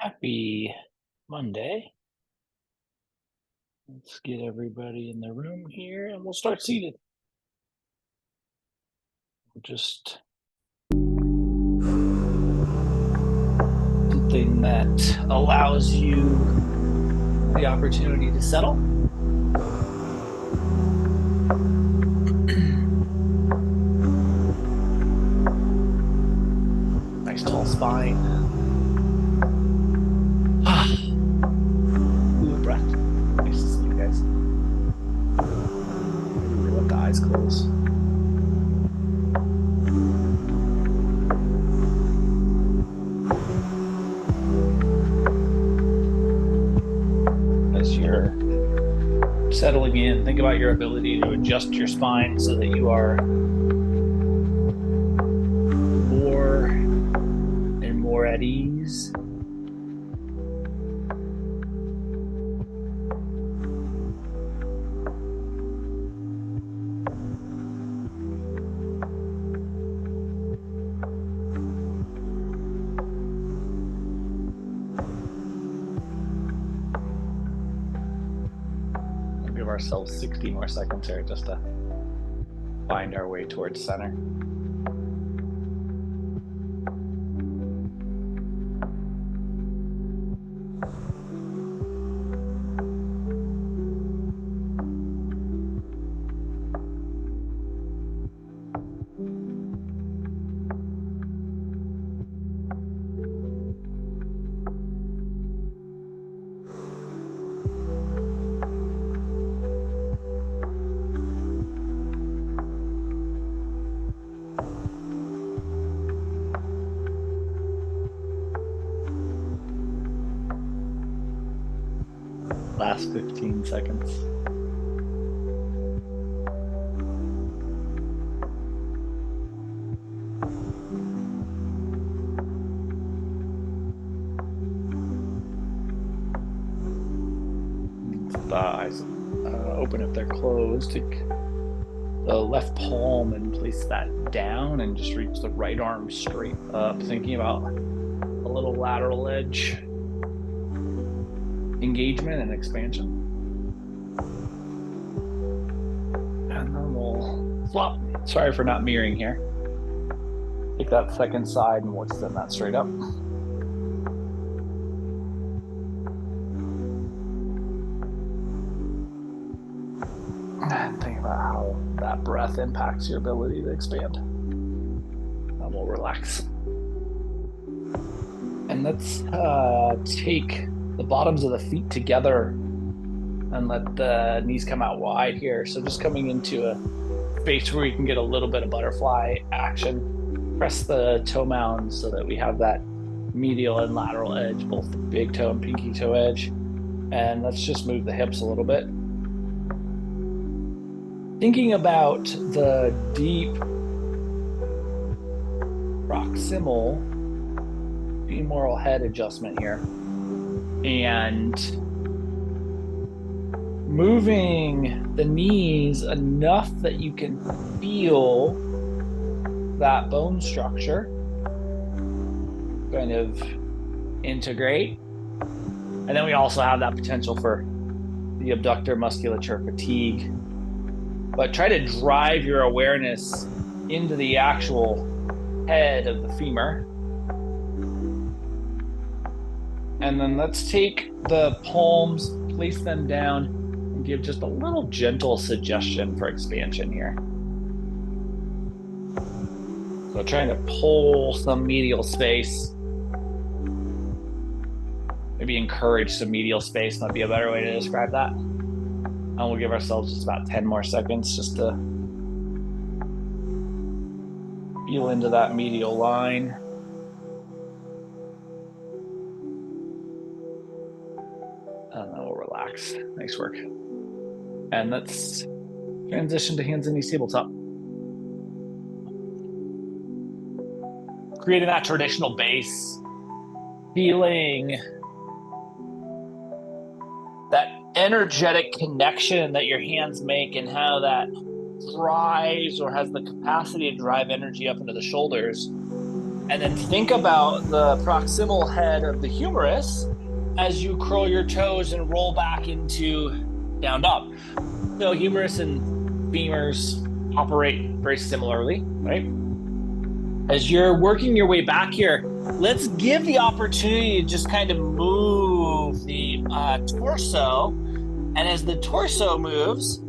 Happy Monday. Let's get everybody in the room here and we'll start seated. Just something that allows you the opportunity to settle. Nice tall spine. Ooh, breath. Nice to see you guys. Maybe let the eyes close. As you're settling in, think about your ability to adjust your spine so that you are more and more at ease. Give ourselves 60 more seconds here just to find our way towards center. Last 15 seconds. Thighs open if they're closed. Take the left palm and place that down and just reach the right arm straight up, thinking about a little lateral edge engagement and expansion. And then we'll flop. Sorry for not mirroring here. Take that second side and we'll extend that straight up. And think about how that breath impacts your ability to expand. And we'll relax. And let's take the bottoms of the feet together and let the knees come out wide here. So just coming into a space where you can get a little bit of butterfly action. Press the toe mounds so that we have that medial and lateral edge, both the big toe and pinky toe edge. And let's just move the hips a little bit. Thinking about the deep proximal femoral head adjustment here and moving the knees enough that you can feel that bone structure kind of integrate. And then we also have that potential for the abductor musculature fatigue. But try to drive your awareness into the actual head of the femur. And then let's take the palms, place them down, and give just a little gentle suggestion for expansion here. So trying to pull some medial space. Maybe encourage some medial space might be a better way to describe that. And we'll give ourselves just about 10 more seconds just to feel into that medial line. And then we'll relax. Nice work. And let's transition to hands and knees tabletop. Creating that traditional base, feeling that energetic connection that your hands make and how that drives or has the capacity to drive energy up into the shoulders. And then think about the proximal head of the humerus as you curl your toes and roll back into down dog. So humerus and femurs operate very similarly, right? As you're working your way back here, let's give the opportunity to just kind of move the torso. And as the torso moves,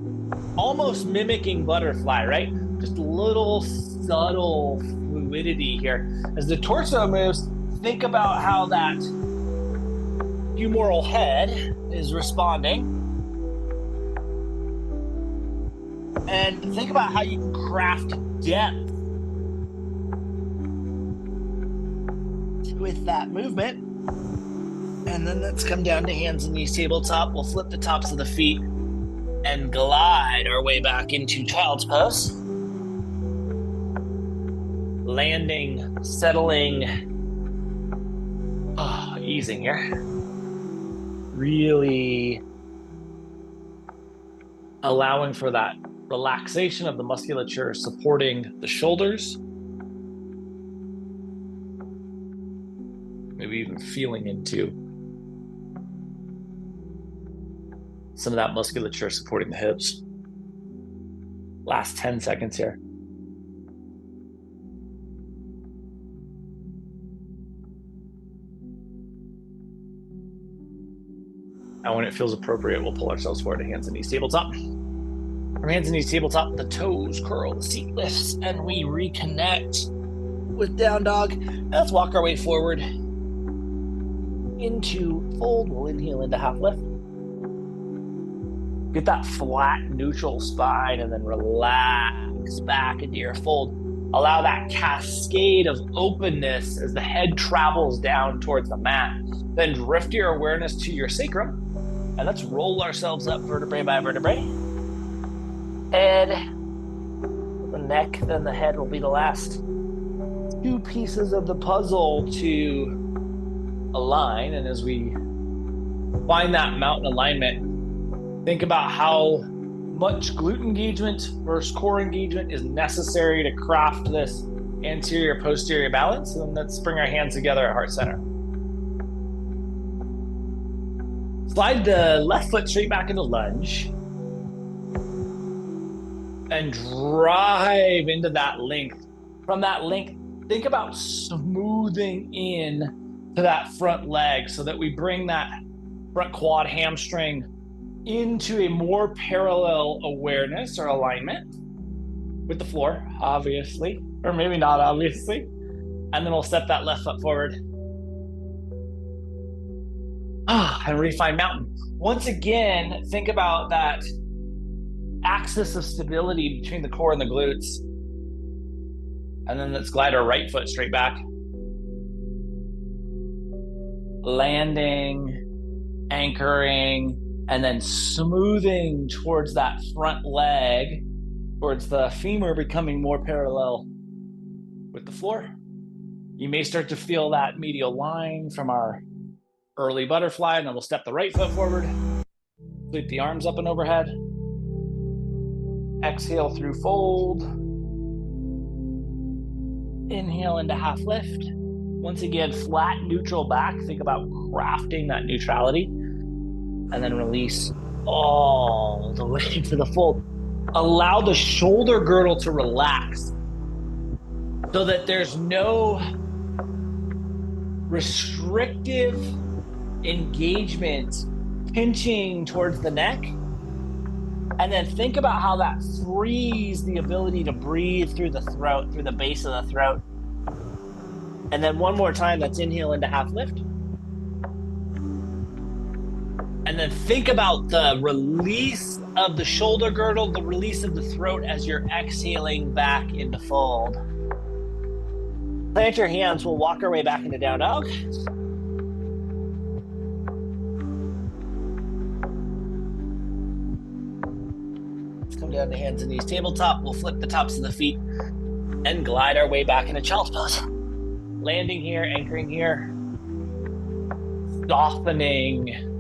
almost mimicking butterfly, right? Just a little subtle fluidity here. As the torso moves, think about how that humeral head is responding. And think about how you can craft depth with that movement. And then let's come down to hands and knees tabletop. We'll flip the tops of the feet and glide our way back into child's pose. Landing, settling, easing here. Really allowing for that relaxation of the musculature supporting the shoulders. Maybe even feeling into some of that musculature supporting the hips. Last 10 seconds here. And when it feels appropriate, we'll pull ourselves forward to hands and knees tabletop. From hands and knees tabletop, the toes curl, the seat lifts, and we reconnect with down dog. And let's walk our way forward into fold. We'll inhale into half lift. Get that flat, neutral spine, and then relax back into your fold. Allow that cascade of openness as the head travels down towards the mat. Then drift your awareness to your sacrum. And let's roll ourselves up vertebrae by vertebrae. Head, the neck, then the head will be the last two pieces of the puzzle to align. And as we find that mountain alignment, think about how much glute engagement versus core engagement is necessary to craft this anterior-posterior balance. And then let's bring our hands together at heart center. Slide the left foot straight back into lunge and drive into that length. From that length, think about smoothing in to that front leg so that we bring that front quad hamstring into a more parallel awareness or alignment with the floor, obviously, or maybe not obviously. And then we'll step that left foot forward. And refine mountain. Once again, think about that axis of stability between the core and the glutes. And then let's glide our right foot straight back. Landing, anchoring, and then smoothing towards that front leg, towards the femur becoming more parallel with the floor. You may start to feel that medial line from our early butterfly, and then we'll step the right foot forward, sweep the arms up and overhead, exhale through fold, inhale into half lift. Once again, flat neutral back. Think about crafting that neutrality, and then release all the way to the fold. Allow the shoulder girdle to relax so that there's no restrictive engagement pinching towards the neck. And then think about how that frees the ability to breathe through the throat, through the base of the throat. And then one more time, let's inhale into half lift. And then think about the release of the shoulder girdle, the release of the throat as you're exhaling back into fold. Plant your hands, we'll walk our way back into down dog. Come down to hands and knees tabletop. We'll flip the tops of the feet and glide our way back into child's pose. Landing here, anchoring here, softening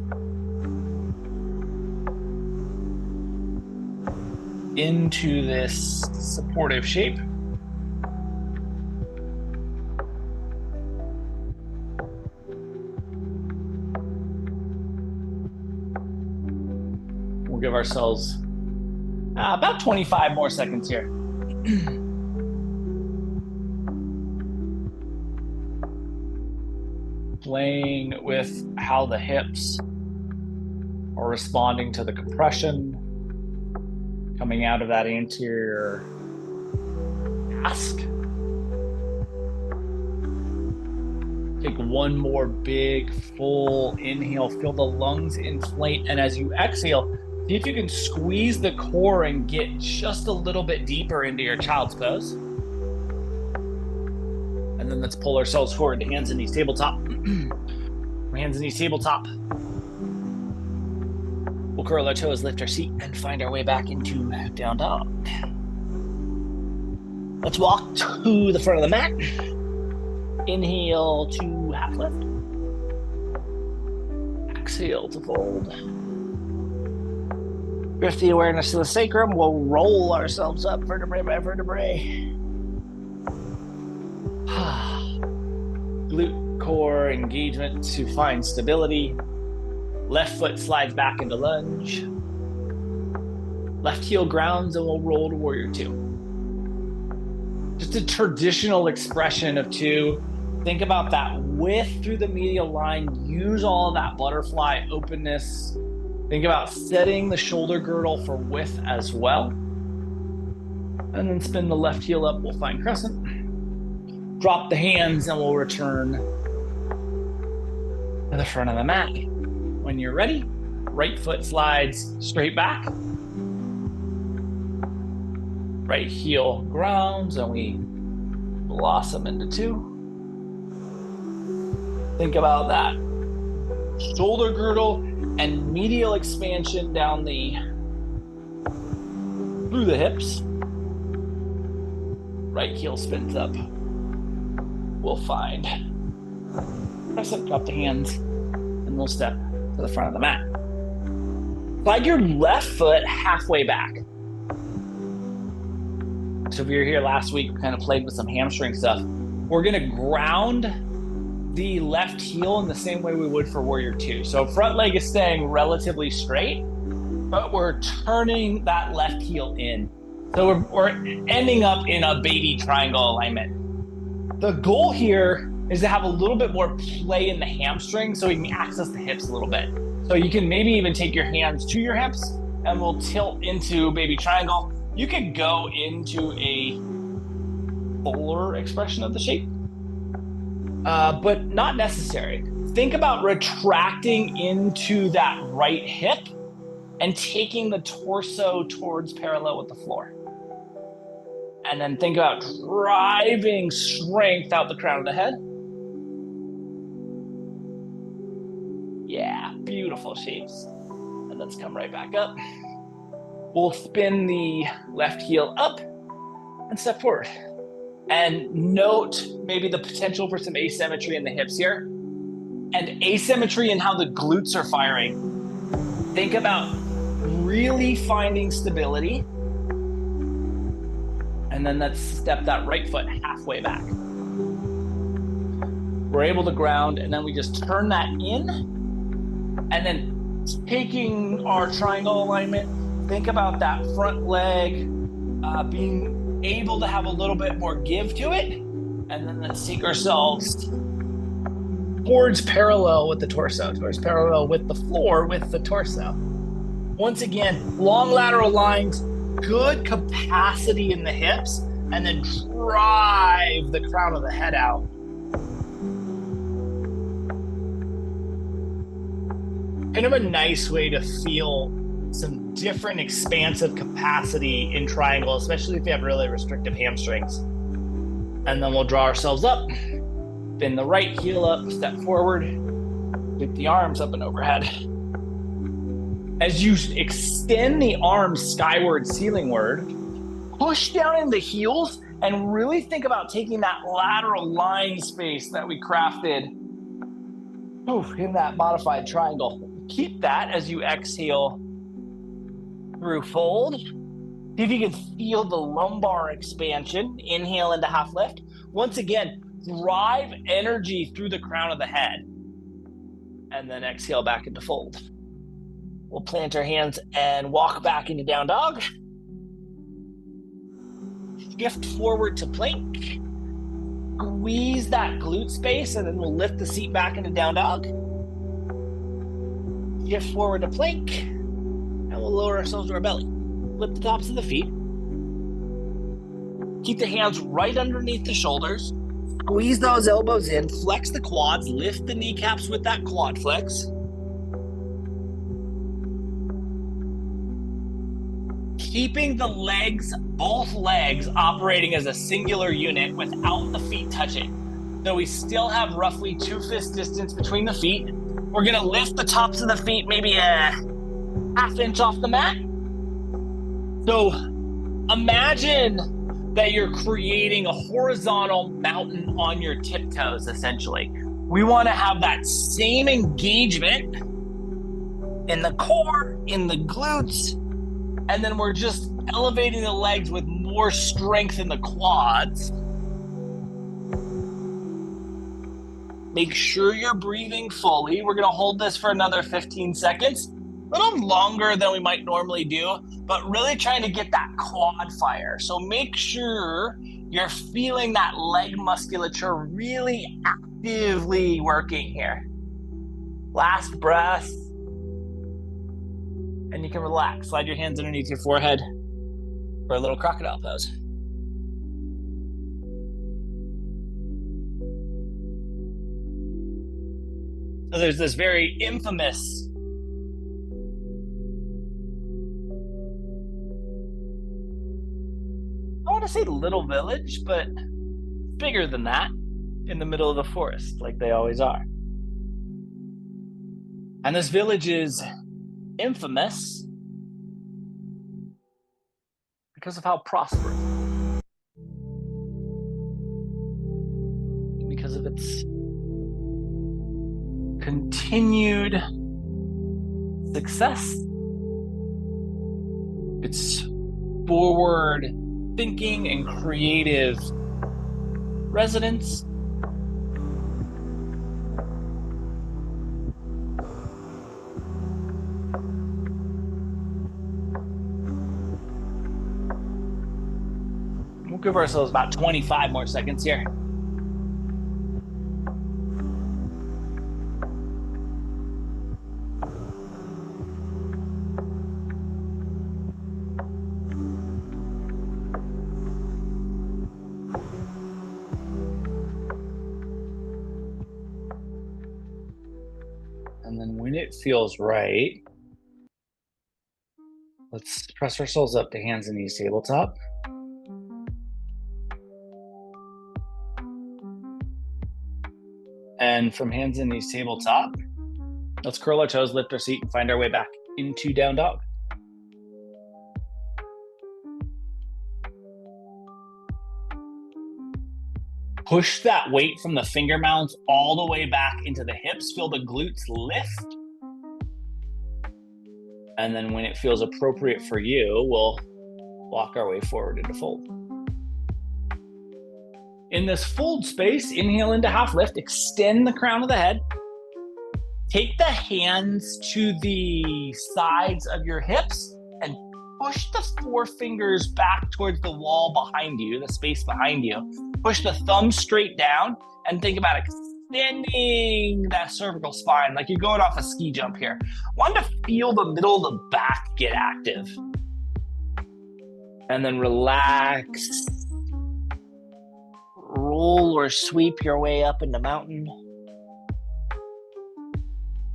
into this supportive shape. give ourselves about 25 more seconds here. Playing with how the hips are responding to the compression coming out of that anterior ask. Take one more big, full inhale. Feel the lungs inflate. And as you exhale, see if you can squeeze the core and get just a little bit deeper into your child's pose. And then let's pull ourselves forward to hands and knees tabletop. Hands and knees tabletop. We'll curl our toes, lift our seat, and find our way back into down dog. Let's walk to the front of the mat. Inhale to half lift. Exhale to fold. Drift the awareness to the sacrum. We'll roll ourselves up vertebrae by vertebrae. Glute core engagement to find stability. Left foot slides back into lunge. Left heel grounds and we'll roll to warrior two. Just a traditional expression of two. Think about that width through the medial line. Use all of that butterfly openness. Think about setting the shoulder girdle for width as well. And then spin the left heel up. We'll find crescent. Drop the hands and we'll return to the front of the mat. When you're ready, right foot slides straight back. Right heel grounds and we blossom into two. Think about that shoulder girdle and medial expansion down through the hips. Right heel spins up. We'll find crescent, drop the hands, and we'll step to the front of the mat. Slide your left foot halfway back. So if you were here last week, we kind of played with some hamstring stuff. We're gonna ground the left heel in the same way we would for warrior two. So front leg is staying relatively straight, but we're turning that left heel in. So we're ending up in a baby triangle alignment. The goal here is to have a little bit more play in the hamstring so we can access the hips a little bit. So you can maybe even take your hands to your hips and we'll tilt into baby triangle. You could go into a fuller expression of the shape, but not necessary. Think about retracting into that right hip and taking the torso towards parallel with the floor. And then think about driving strength out the crown of the head. Yeah, beautiful shapes. And let's come right back up. We'll spin the left heel up and step forward. And note maybe the potential for some asymmetry in the hips here and asymmetry in how the glutes are firing. Think about really finding stability. And then let's step that right foot halfway back. We're able to ground and then we just turn that in and then taking our triangle alignment, think about that front leg being able to have a little bit more give to it. And then let's take ourselves towards parallel with the torso, towards parallel with the floor with the torso. Once again, long lateral lines, good capacity in the hips, and then drive the crown of the head out. Kind of a nice way to feel some different expansive capacity in triangle, especially if you have really restrictive hamstrings. And then we'll draw ourselves up, bend the right heel up, step forward, sweep the arms up and overhead. As you extend the arms skyward, ceilingward, push down in the heels and really think about taking that lateral line space that we crafted in that modified triangle. Keep that as you exhale through fold. See if you can feel the lumbar expansion. Inhale into half lift. Once again, drive energy through the crown of the head. And then exhale back into fold. We'll plant our hands and walk back into down dog. Shift forward to plank. Squeeze that glute space, and then we'll lift the seat back into down dog. Shift forward to plank, and we'll lower ourselves to our belly. Lift the tops of the feet. Keep the hands right underneath the shoulders. Squeeze those elbows in, flex the quads, lift the kneecaps with that quad flex. Keeping the legs, both legs, operating as a singular unit without the feet touching. So we still have roughly 2 fist distance between the feet. We're gonna lift the tops of the feet maybe a ½ inch off the mat. So imagine that you're creating a horizontal mountain on your tiptoes, essentially. We wanna have that same engagement in the core, in the glutes, and then we're just elevating the legs with more strength in the quads. Make sure you're breathing fully. We're gonna hold this for another 15 seconds, a little longer than we might normally do, but really trying to get that quad fire. So make sure you're feeling that leg musculature really actively working here. Last breath. And you can relax. Slide your hands underneath your forehead for a little crocodile pose. So there's this very infamous I want to say little village, but bigger than that, in the middle of the forest, like they always are. And this village is infamous because of how prosperous, because of its continued success, its forward thinking and creative residents. We'll give ourselves about 25 more seconds here. And then when it feels right, let's press ourselves up to hands and knees tabletop. And from hands and knees tabletop, let's curl our toes, lift our seat, and find our way back into down dog. Push that weight from the finger mounds all the way back into the hips. Feel the glutes lift. And then when it feels appropriate for you, we'll walk our way forward into fold. In this fold space, inhale into half lift, extend the crown of the head. Take the hands to the sides of your hips and push the forefingers back towards the wall behind you, the space behind you. Push the thumb straight down and think about extending that cervical spine like you're going off a ski jump here. Want to feel the middle of the back get active. And then relax. Roll or sweep your way up into mountain.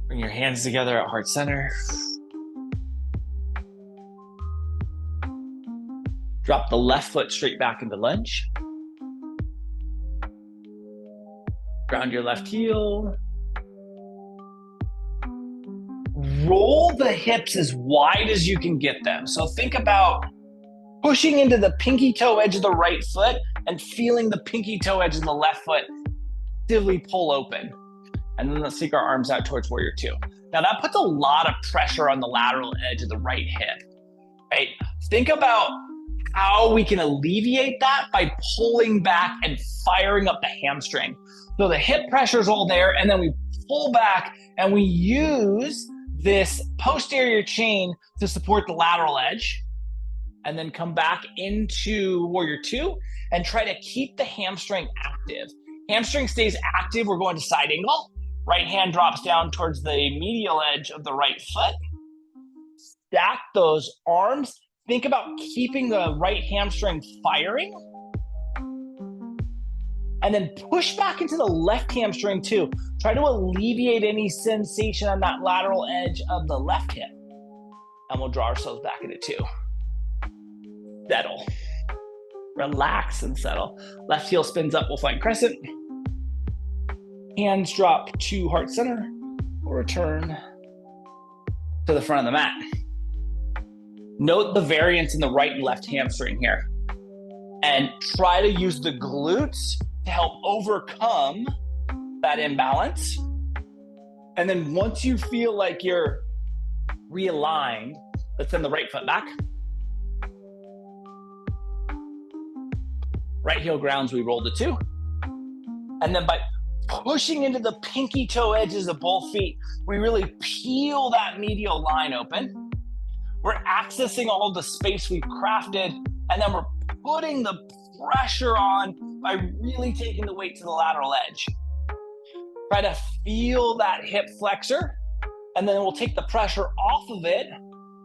Bring your hands together at heart center. Drop the left foot straight back into lunge. Ground your left heel. Roll the hips as wide as you can get them. So think about pushing into the pinky toe edge of the right foot and feeling the pinky toe edge of the left foot actively pull open. And then let's take our arms out towards warrior two. Now that puts a lot of pressure on the lateral edge of the right hip, right? Think about how we can alleviate that by pulling back and firing up the hamstring. So the hip pressure is all there, and then we pull back and we use this posterior chain to support the lateral edge, and then come back into warrior two and try to keep the hamstring active. Hamstring stays active. We're going to side angle. Right hand drops down towards the medial edge of the right foot. Stack those arms. Think about keeping the right hamstring firing. And then push back into the left hamstring too. Try to alleviate any sensation on that lateral edge of the left hip. And we'll draw ourselves back into two. Settle. Relax and settle. Left heel spins up, we'll find crescent. Hands drop to heart center. We'll return to the front of the mat. Note the variance in the right and left hamstring here. And try to use the glutes to help overcome that imbalance. And then once you feel like you're realigned, let's send the right foot back. Right heel grounds, we roll to two. And then by pushing into the pinky toe edges of both feet, we really peel that medial line open. We're accessing all the space we've crafted, and then we're putting the pressure on by really taking the weight to the lateral edge. Try to feel that hip flexor, and then we'll take the pressure off of it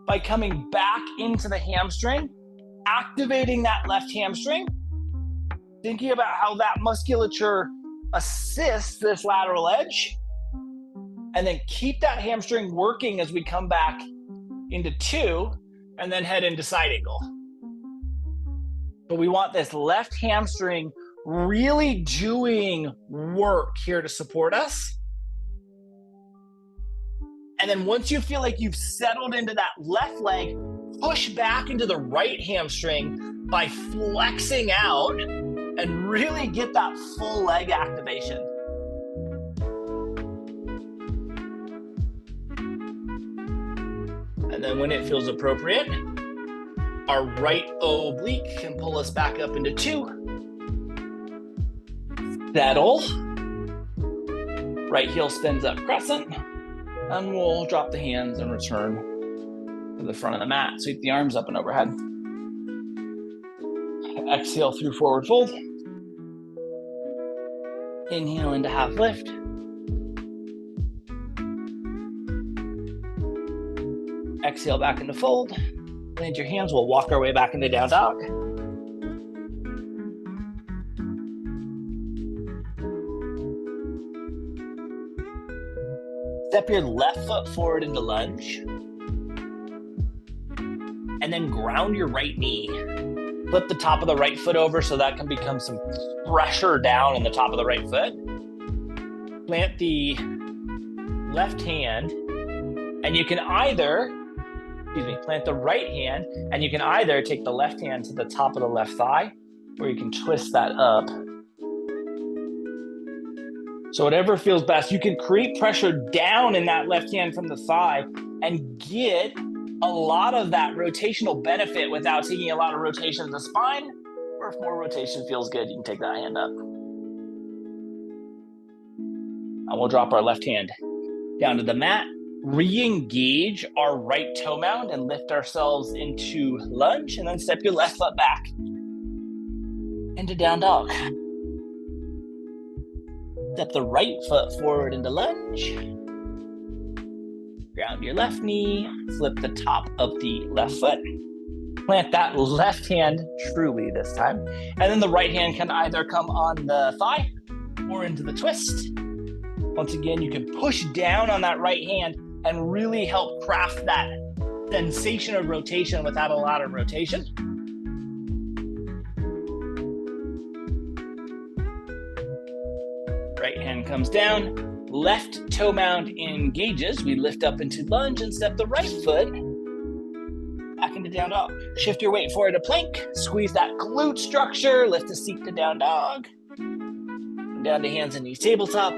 by coming back into the hamstring, activating that left hamstring, thinking about how that musculature assists this lateral edge, and then keep that hamstring working as we come back into two and then head into side angle. But we want this left hamstring really doing work here to support us. And then once you feel like you've settled into that left leg, push back into the right hamstring by flexing out and really get that full leg activation. And then when it feels appropriate, our right oblique can pull us back up into two. Settle. Right heel spins up crescent. And we'll drop the hands and return to the front of the mat. Sweep the arms up and overhead. Exhale through forward fold. Inhale into half lift. Exhale back into fold. Land your hands. We'll walk our way back into down dog. Step your left foot forward into lunge. And then ground your right knee. Flip the top of the right foot over so that can become some pressure down in the top of the right foot. Plant the left hand, and you can either, plant the right hand, and you can either take the left hand to the top of the left thigh, or you can twist that up. So whatever feels best, you can create pressure down in that left hand from the thigh and get a lot of that rotational benefit without taking a lot of rotation of the spine. Or if more rotation feels good, you can take that hand up. And we'll drop our left hand down to the mat, re-engage our right toe mound and lift ourselves into lunge, and then step your left foot back into down dog. Step the right foot forward into lunge. Ground your left knee, flip the top of the left foot. Plant that left hand truly this time. And then the right hand can either come on the thigh or into the twist. Once again, you can push down on that right hand and really help craft that sensation of rotation without a lot of rotation. Right hand comes down, left toe mound engages. We lift up into lunge and step the right foot back into down dog. Shift your weight forward to plank, squeeze that glute structure, lift the seat to down dog. Down to hands and knees tabletop.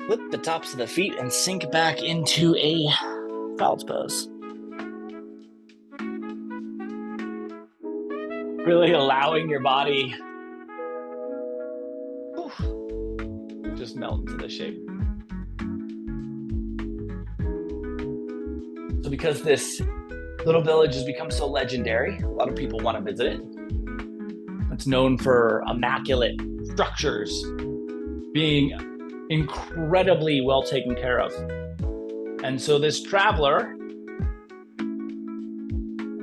Flip the tops of the feet and sink back into a child's pose. Really allowing your body just melt into the shape. So because this little village has become so legendary, a lot of people want to visit it. It's known for immaculate structures, being incredibly well taken care of. And so this traveler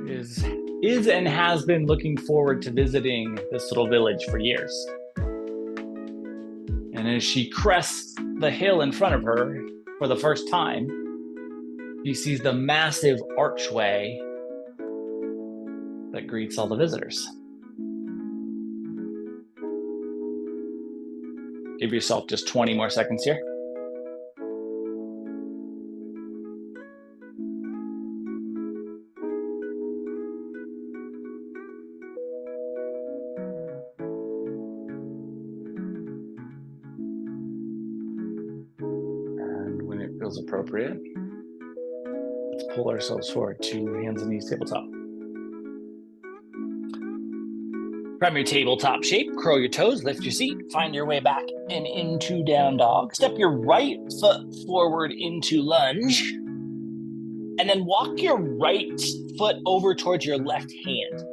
is and has been looking forward to visiting this little village for years. And as she crests the hill in front of her for the first time, she sees the massive archway that greets all the visitors. Give yourself just 20 more seconds here. And when it feels appropriate, let's pull ourselves forward to hands and knees tabletop. From your tabletop shape, curl your toes, lift your seat, find your way back and into down dog. Step your right foot forward into lunge, and then walk your right foot over towards your left hand.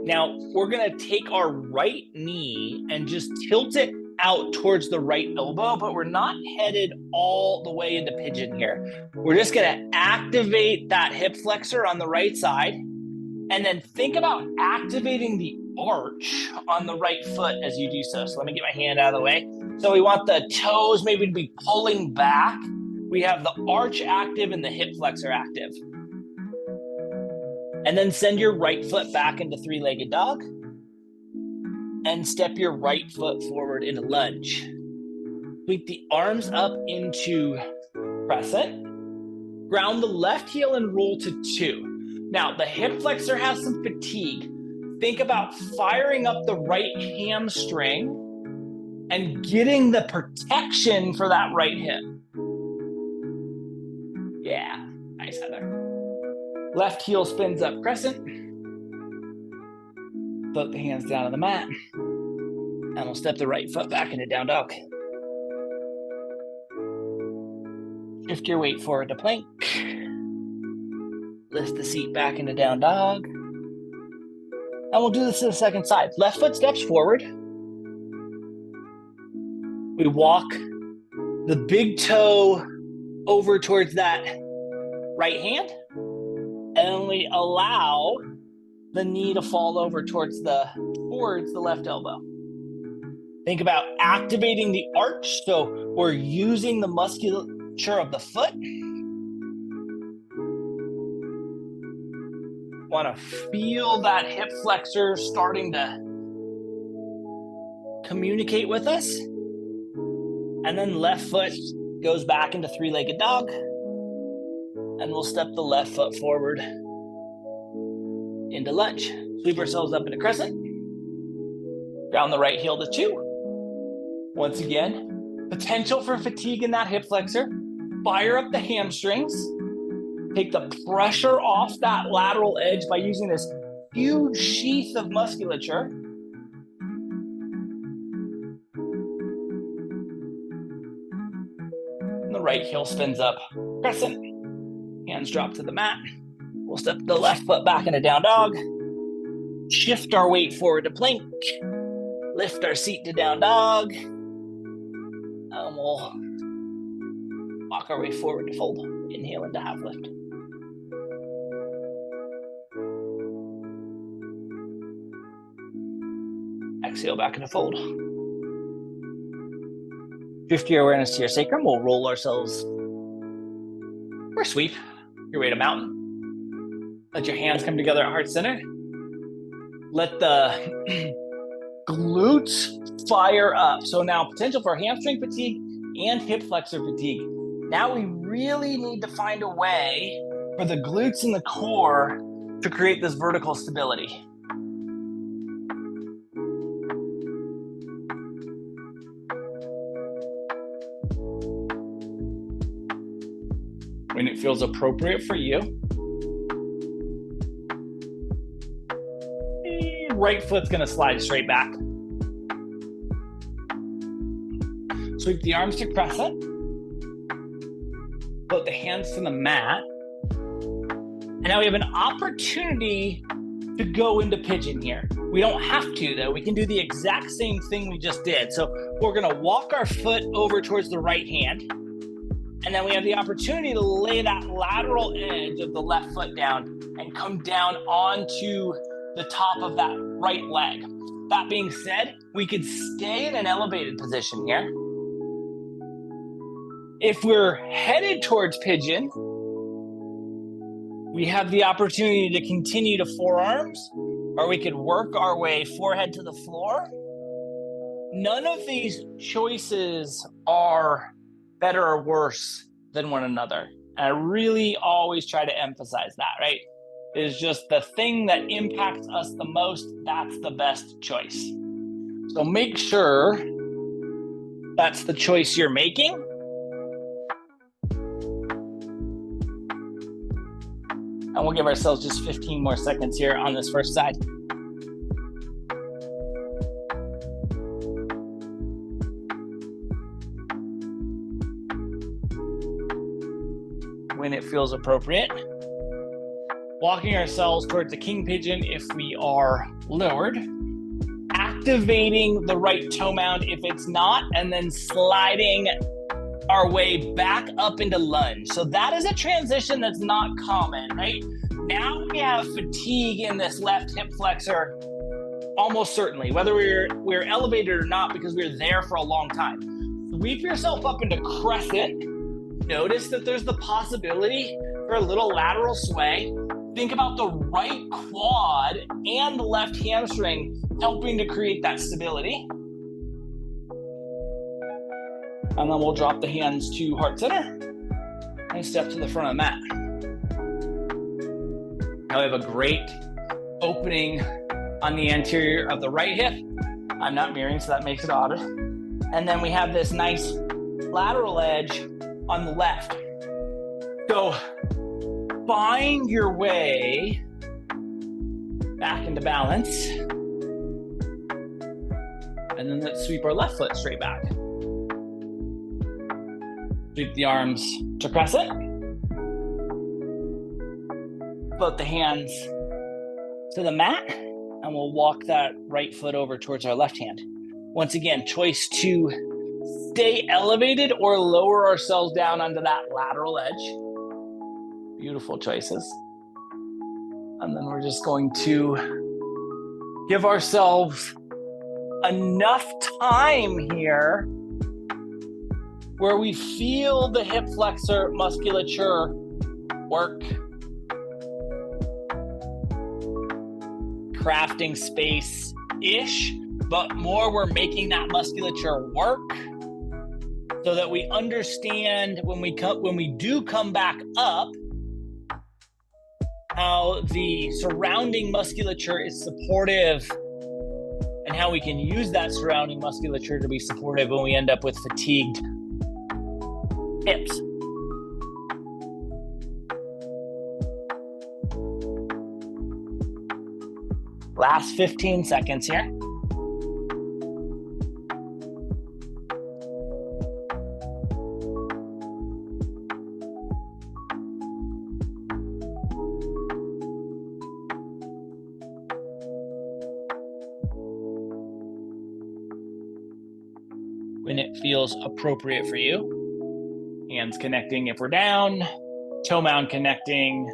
Now, we're gonna take our right knee and just tilt it out towards the right elbow, but we're not headed all the way into pigeon here. We're just gonna activate that hip flexor on the right side, and then think about activating the arch on the right foot as you do so. So let me get my hand out of the way. So we want the toes maybe to be pulling back. We have the arch active and the hip flexor active. And then send your right foot back into three-legged dog. And step your right foot forward into lunge. Sweep the arms up into crescent. Ground the left heel and roll to 2. Now, the hip flexor has some fatigue. Think about firing up the right hamstring and getting the protection for that right hip. Yeah, nice, Heather. Left heel spins up crescent. Float the hands down on the mat. And we'll step the right foot back into down dog. Shift your weight forward to plank. Lift the seat back into down dog. And we'll do this to the second side. Left foot steps forward. We walk the big toe over towards that right hand. And we allow the knee to fall over towards the left elbow. Think about activating the arch. So we're using the musculature of the foot. Want to feel that hip flexor starting to communicate with us. And then left foot goes back into three-legged dog. And we'll step the left foot forward into lunge. Sweep ourselves up into crescent. Ground the right heel to 2. Once again, potential for fatigue in that hip flexor. Fire up the hamstrings. Take the pressure off that lateral edge by using this huge sheath of musculature. And the right heel spins up crescent. Hands drop to the mat. We'll step the left foot back into down dog. Shift our weight forward to plank. Lift our seat to down dog. And we'll walk our way forward to fold. Inhale into half lift. Exhale back into fold. Shift your awareness to your sacrum. We'll roll ourselves or sweep your way to mountain. Let your hands come together at heart center. Let the glutes fire up. So now potential for hamstring fatigue and hip flexor fatigue. Now we really need to find a way for the glutes and the core to create this vertical stability. When it feels appropriate for you, right foot's gonna slide straight back. Sweep the arms to crescent. Put the hands to the mat. And now we have an opportunity to go into pigeon here. We don't have to, though. We can do the exact same thing we just did. So we're gonna walk our foot over towards the right hand, and then we have the opportunity to lay that lateral edge of the left foot down and come down onto the top of that right leg. That being said, we could stay in an elevated position here. If we're headed towards pigeon, we have the opportunity to continue to forearms, or we could work our way forehead to the floor. None of these choices are better or worse than one another. And I really always try to emphasize that, right? It is just the thing that impacts us the most, that's the best choice. So make sure that's the choice you're making. And we'll give ourselves just 15 more seconds here on this first side. When it feels appropriate. Walking ourselves towards the king pigeon if we are lowered. Activating the right toe mound if it's not, and then sliding our way back up into lunge. So that is a transition that's not common, right? Now we have fatigue in this left hip flexor, almost certainly, whether we're elevated or not, because we're there for a long time. Sweep yourself up into crescent. Notice that there's the possibility for a little lateral sway. Think about the right quad and the left hamstring helping to create that stability. And then we'll drop the hands to heart center and step to the front of the mat. Now we have a great opening on the anterior of the right hip. I'm not mirroring, so that makes it odder. And then we have this nice lateral edge on the left. So find your way back into balance. And then let's sweep our left foot straight back. Sweep the arms to crescent. Float the hands to the mat, and we'll walk that right foot over towards our left hand. Once again, choice to stay elevated or lower ourselves down onto that lateral edge. Beautiful choices. And then we're just going to give ourselves enough time here where we feel the hip flexor musculature work. Crafting space-ish, but more we're making that musculature work so that we understand when we do come back up, how the surrounding musculature is supportive and how we can use that surrounding musculature to be supportive when we end up with fatigued hips. Last 15 seconds here. When it feels appropriate for you. Hands connecting if we're down, toe mound connecting,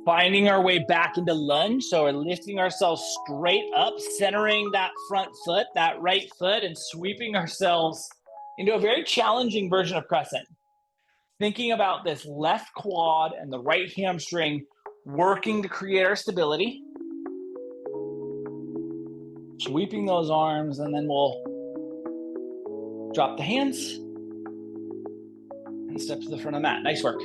finding our way back into lunge. So we're lifting ourselves straight up, centering that front foot, that right foot, and sweeping ourselves into a very challenging version of crescent. Thinking about this left quad and the right hamstring working to create our stability. Sweeping those arms, and then we'll drop the hands and step to the front of the mat. Nice work.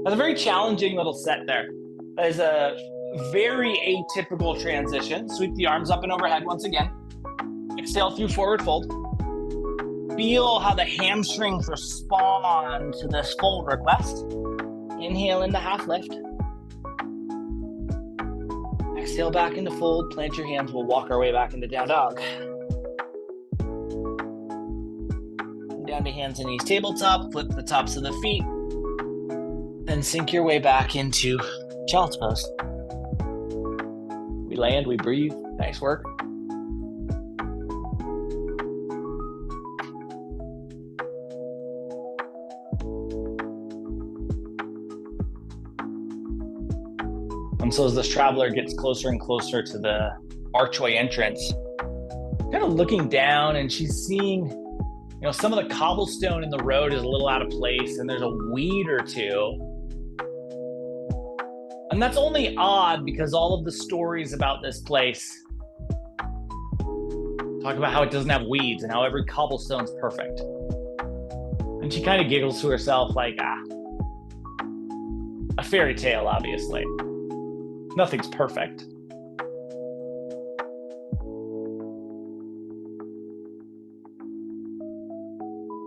That's a very challenging little set there. That is a very atypical transition. Sweep the arms up and overhead once again. Exhale through forward fold. Feel how the hamstrings respond to this fold request. Inhale into half lift. Exhale back into fold. Plant your hands. We'll walk our way back into down dog. Down to hands and knees tabletop. Flip the tops of the feet. Then sink your way back into child's pose. We land, we breathe. Nice work. And so as this traveler gets closer and closer to the archway entrance, kind of looking down, and she's seeing, some of the cobblestone in the road is a little out of place, and there's a weed or two. And that's only odd because all of the stories about this place talk about how it doesn't have weeds and how every cobblestone's perfect. And she kind of giggles to herself like, a fairy tale, obviously. Nothing's perfect.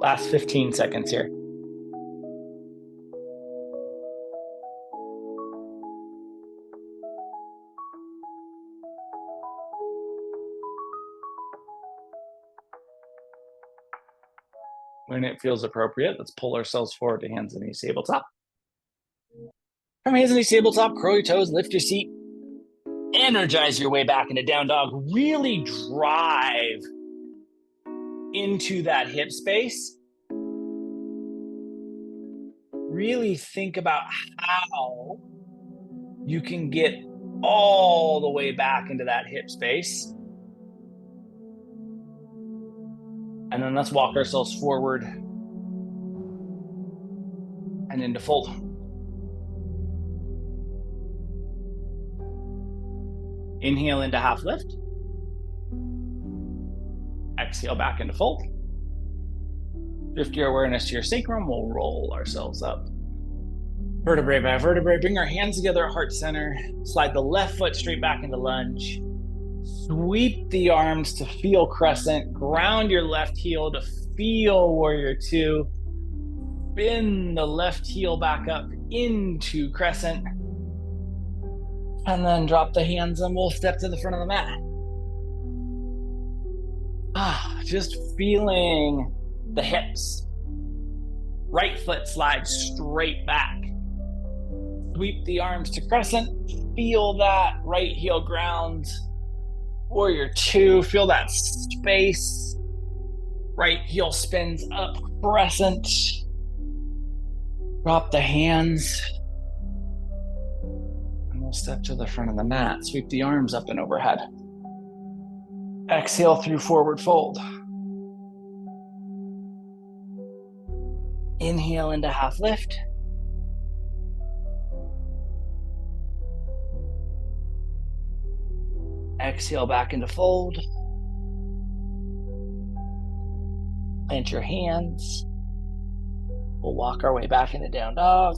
Last 15 seconds here. When it feels appropriate, let's pull ourselves forward to hands and knees tabletop. From hands and knees tabletop, curl your toes, lift your seat, energize your way back into down dog. Really drive into that hip space. Really think about how you can get all the way back into that hip space. And then let's walk ourselves forward and into fold. Inhale into half lift. Exhale back into fold. Drift your awareness to your sacrum. We'll roll ourselves up. Vertebrae by vertebrae. Bring our hands together at heart center. Slide the left foot straight back into lunge. Sweep the arms to feel crescent. Ground your left heel to feel warrior two. Bend the left heel back up into crescent. And then drop the hands and we'll step to the front of the mat. Just feeling the hips. Right foot slides straight back. Sweep the arms to crescent. Feel that right heel grounds. Warrior two, feel that space. Right heel spins up, crescent. Drop the hands. And we'll step to the front of the mat. Sweep the arms up and overhead. Exhale through forward fold. Inhale into half lift. Exhale back into fold. Plant your hands. We'll walk our way back into down dog.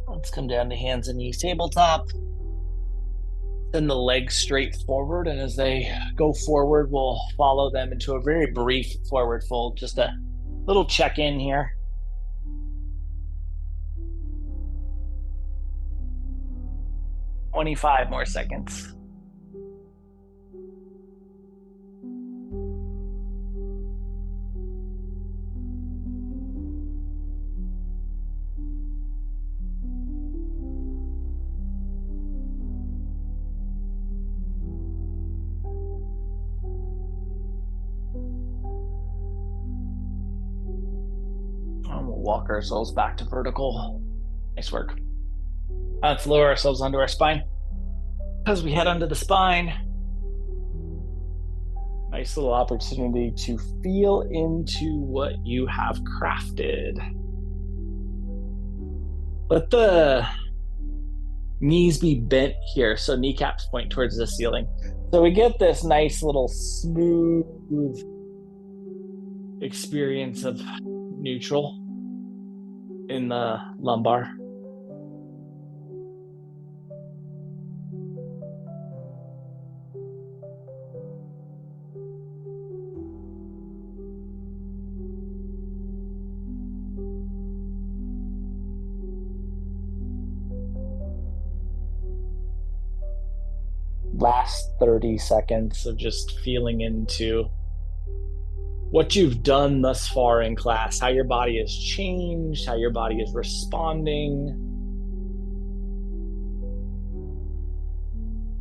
Let's come down to hands and knees tabletop. Send the legs straight forward, and as they go forward, we'll follow them into a very brief forward fold. Just a little check-in here. "25 more seconds. And we'll walk ourselves back to vertical. Nice work. Let's lower ourselves onto our spine. As we head onto the spine, nice little opportunity to feel into what you have crafted. Let the knees be bent here, so kneecaps point towards the ceiling. So we get this nice little smooth experience of neutral in the lumbar. Last 30 seconds of just feeling into what you've done thus far in class, how your body has changed, how your body is responding,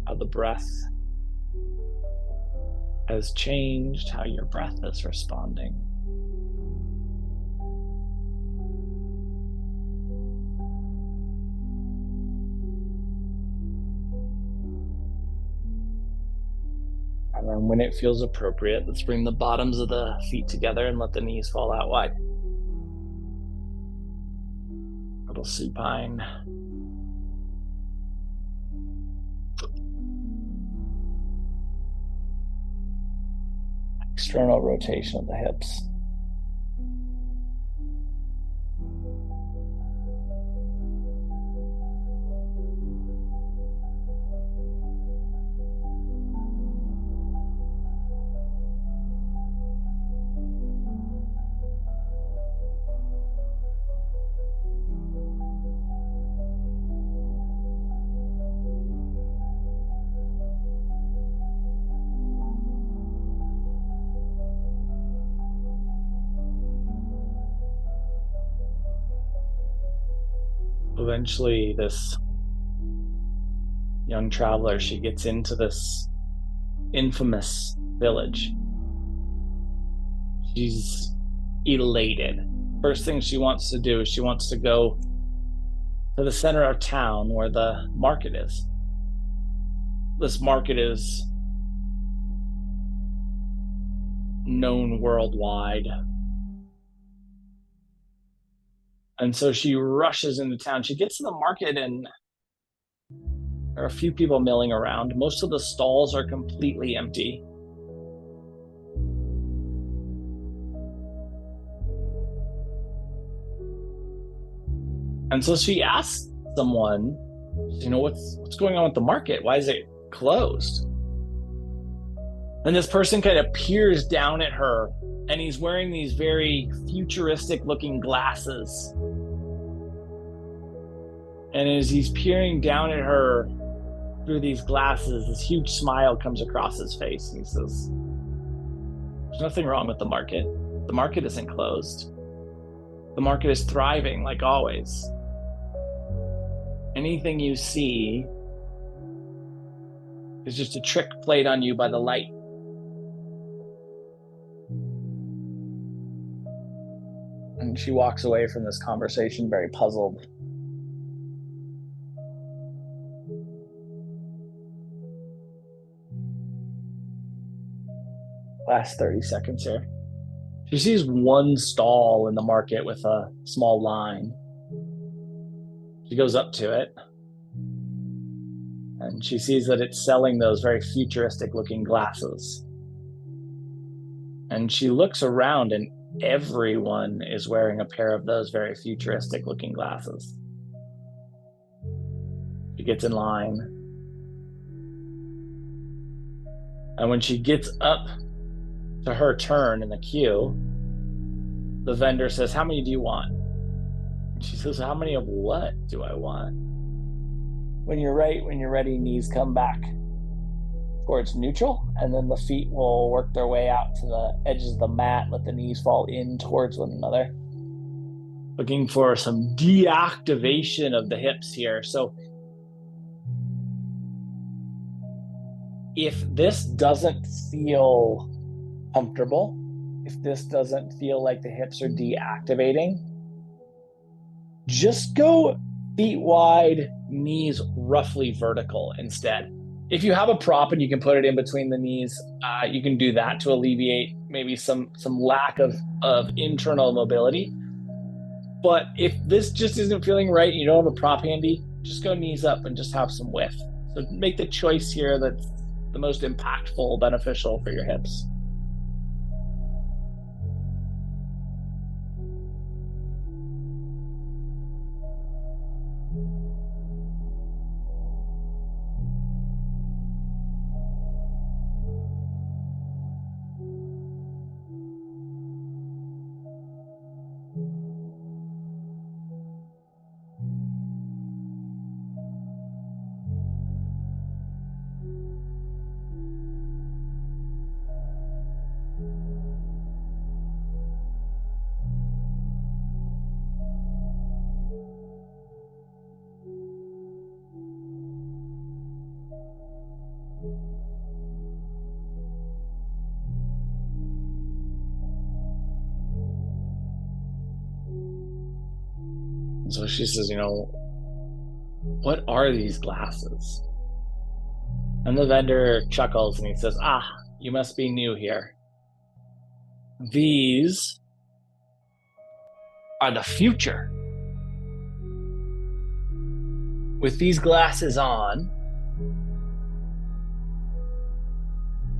how the breath has changed, how your breath is responding. And then when it feels appropriate, let's bring the bottoms of the feet together and let the knees fall out wide. Little supine. External rotation of the hips. Eventually, this young traveler, she gets into this infamous village. She's elated. First thing she wants to do is she wants to go to the center of town where the market is. This market is known worldwide. And so she rushes into town. She gets to the market and there are a few people milling around. Most of the stalls are completely empty. And so she asks someone, what's going on with the market? Why is it closed? And this person kind of peers down at her, and he's wearing these very futuristic looking glasses. And as he's peering down at her through these glasses, this huge smile comes across his face. And he says, "There's nothing wrong with the market. The market isn't closed. The market is thriving like always. Anything you see is just a trick played on you by the light." And she walks away from this conversation very puzzled. Last 30 seconds here. She sees one stall in the market with a small line. She goes up to it and she sees that it's selling those very futuristic looking glasses. And she looks around and everyone is wearing a pair of those very futuristic looking glasses. She gets in line. And when she gets up to her turn in the queue, the vendor says, "How many do you want?" And she says, "How many of what do I want?" When you're ready, knees come back towards neutral, and then the feet will work their way out to the edges of the mat. Let the knees fall in towards one another. Looking for some deactivation of the hips here. So if this doesn't feel comfortable, if this doesn't feel like the hips are deactivating, just go feet wide, knees roughly vertical instead. If you have a prop and you can put it in between the knees, you can do that to alleviate maybe some lack of internal mobility. But if this just isn't feeling right, you don't have a prop handy, just go knees up and just have some width. So make the choice here that's the most impactful, beneficial for your hips. So she says, what are these glasses? And the vendor chuckles and he says, ah, you must be new here. These are the future. With these glasses on,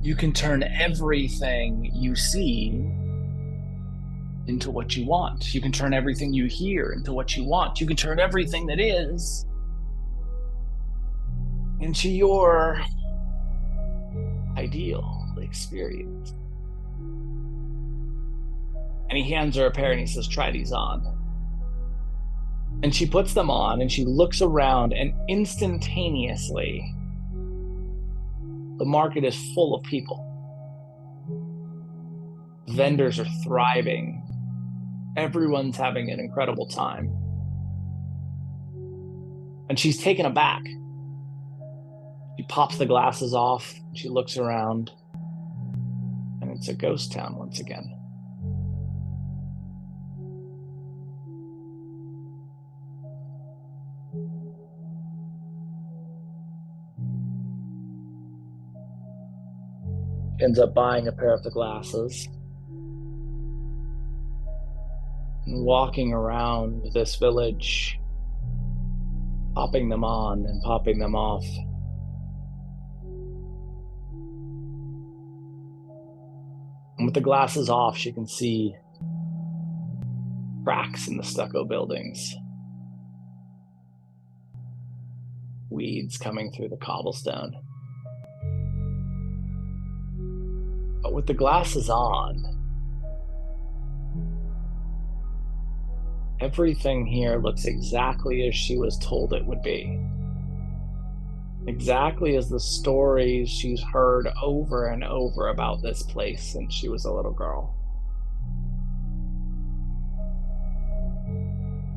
you can turn everything you see into what you want. You can turn everything you hear into what you want. You can turn everything that is into your ideal experience. And he hands her a pair and he says, try these on. And she puts them on and she looks around, and instantaneously, the market is full of people. Vendors are thriving. Everyone's having an incredible time. And she's taken aback. She pops the glasses off. She looks around, and it's a ghost town once again. Ends up buying a pair of the glasses and walking around this village, popping them on and popping them off. And with the glasses off, she can see cracks in the stucco buildings, weeds coming through the cobblestone. But with the glasses on, everything here looks exactly as she was told it would be. Exactly as the stories she's heard over and over about this place since she was a little girl.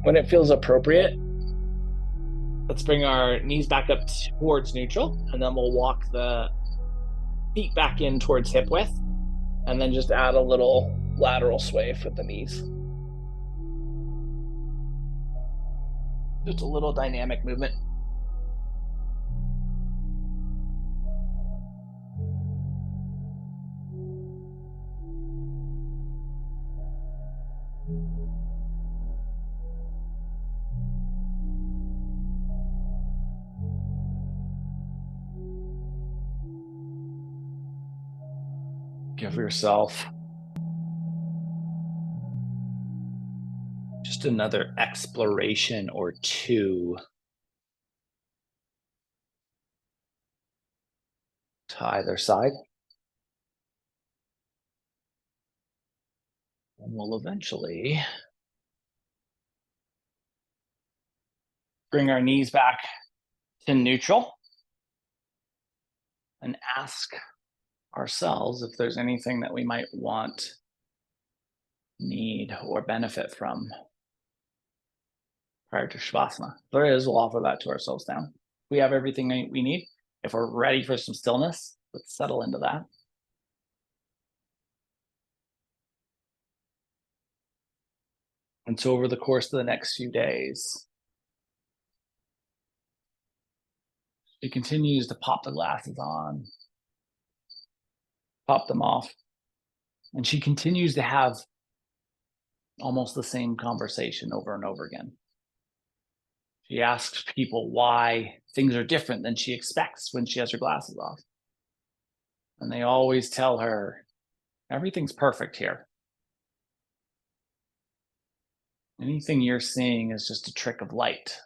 When it feels appropriate, let's bring our knees back up towards neutral, and then we'll walk the feet back in towards hip width, and then just add a little lateral sway with the knees. Just a little dynamic movement. Give yourself just another exploration or two to either side. And we'll eventually bring our knees back to neutral and ask ourselves if there's anything that we might want, need, or benefit from prior to Shavasana. If there is, we'll offer that to ourselves now. We have everything we need. If we're ready for some stillness, let's settle into that. And so over the course of the next few days, she continues to pop the glasses on, pop them off, and she continues to have almost the same conversation over and over again. She asks people why things are different than she expects when she has her glasses off. And they always tell her, everything's perfect here. Anything you're seeing is just a trick of light.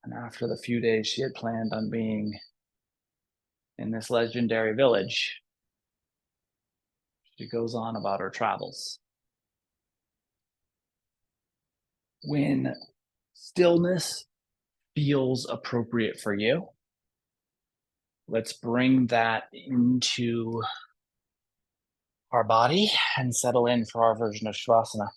And after the few days she had planned on being in this legendary village, she goes on about her travels. When stillness feels appropriate for you, let's bring that into our body and settle in for our version of Shavasana.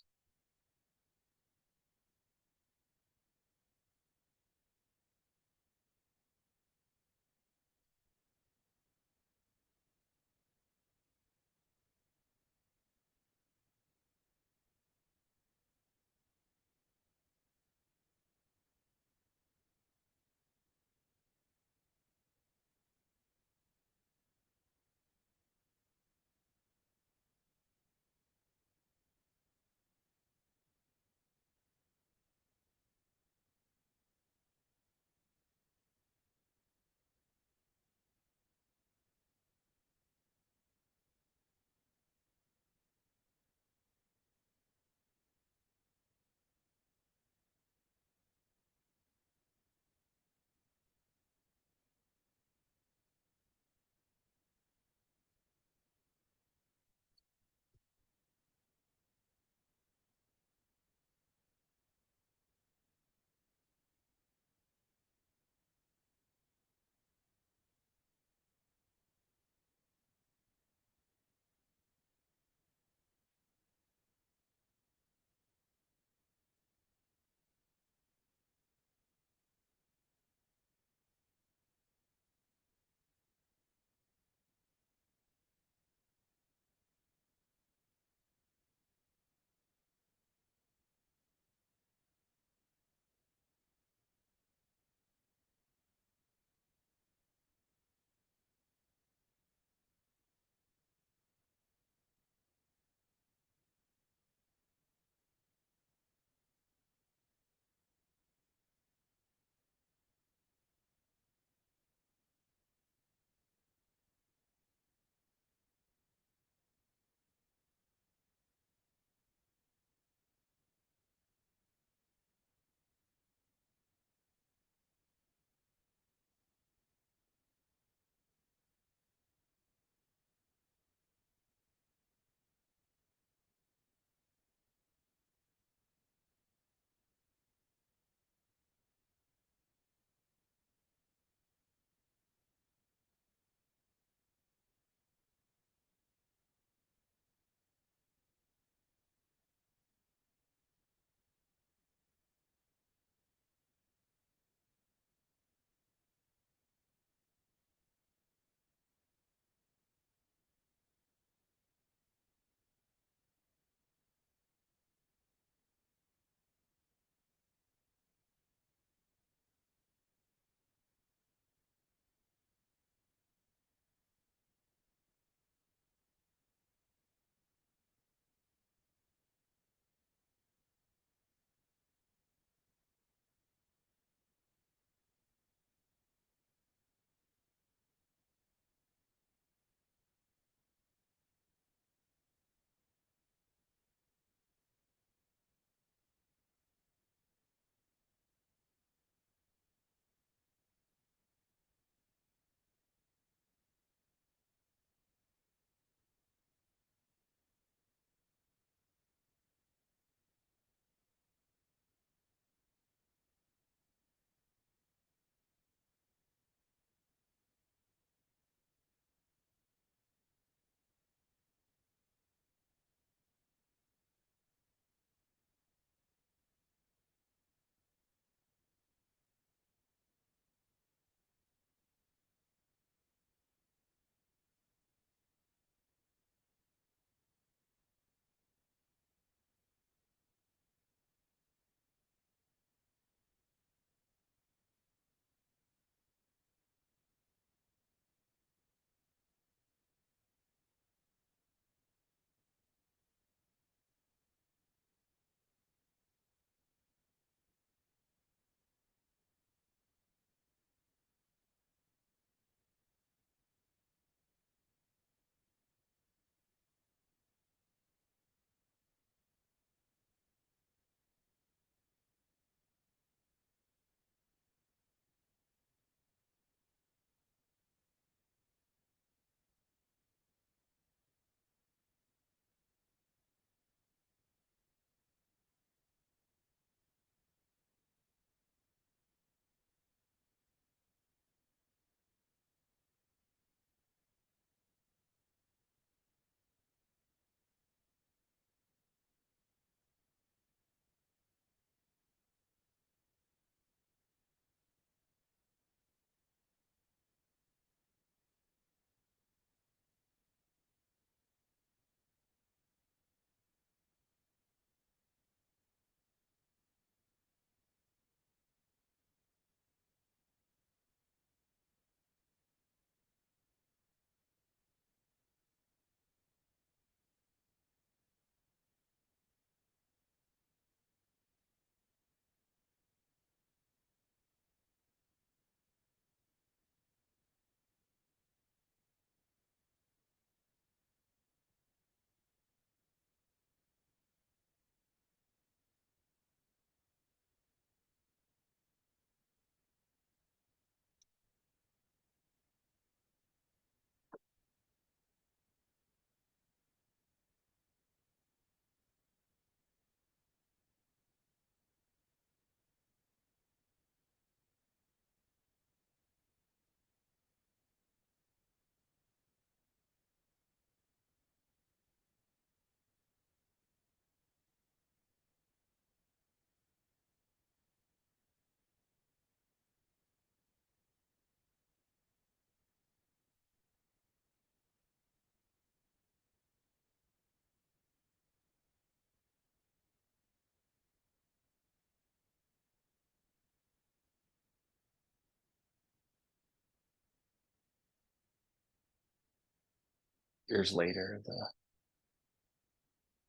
Years later, the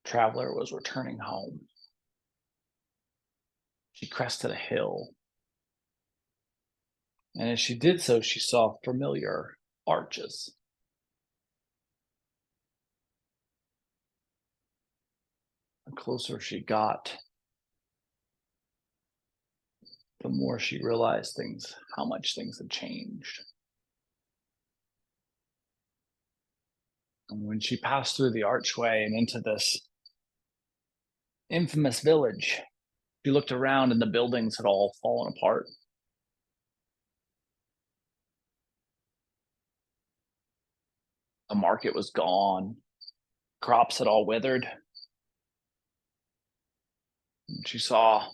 traveler was returning home. She crested a hill, and as she did so, she saw familiar arches. The closer she got, the more she realized how much things had changed. And when she passed through the archway and into this infamous village, she looked around and the buildings had all fallen apart. The market was gone. Crops had all withered. And she saw a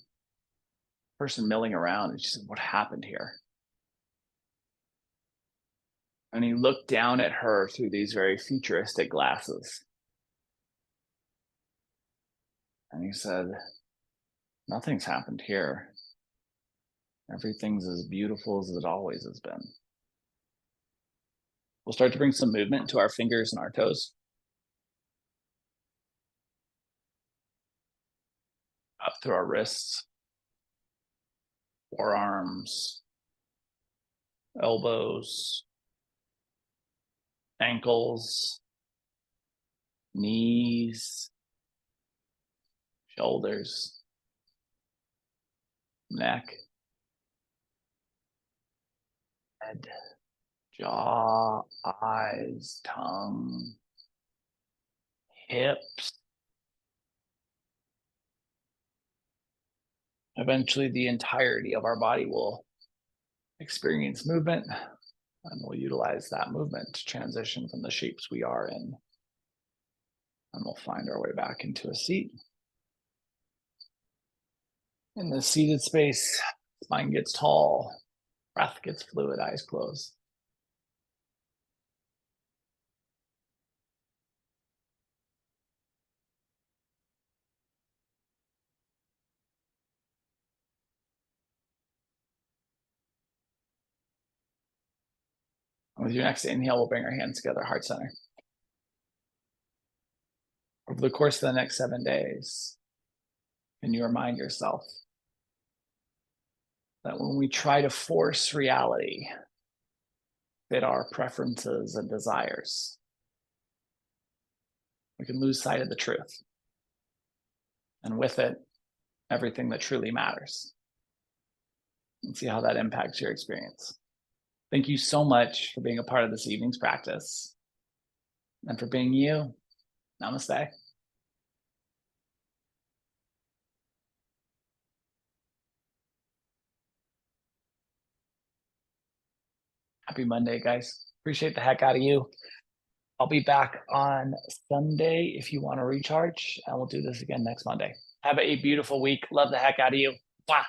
person milling around and she said, "What happened here?" And he looked down at her through these very futuristic glasses. And he said, "Nothing's happened here. Everything's as beautiful as it always has been." We'll start to bring some movement to our fingers and our toes, up through our wrists, forearms, elbows, ankles, knees, shoulders, neck, head, jaw, eyes, tongue, hips. Eventually, the entirety of our body will experience movement, and we'll utilize that movement to transition from the shapes we are in. And we'll find our way back into a seat. In the seated space, spine gets tall, breath gets fluid, eyes closed. And with your next inhale, we'll bring our hands together, heart center. Over the course of the next 7 days, can you remind yourself that when we try to force reality, fit our preferences and desires, we can lose sight of the truth. And with it, everything that truly matters. And see how that impacts your experience. Thank you so much for being a part of this evening's practice and for being you. Namaste. Happy Monday, guys. Appreciate the heck out of you. I'll be back on Sunday if you want to recharge, and we'll do this again next Monday. Have a beautiful week. Love the heck out of you. Bye.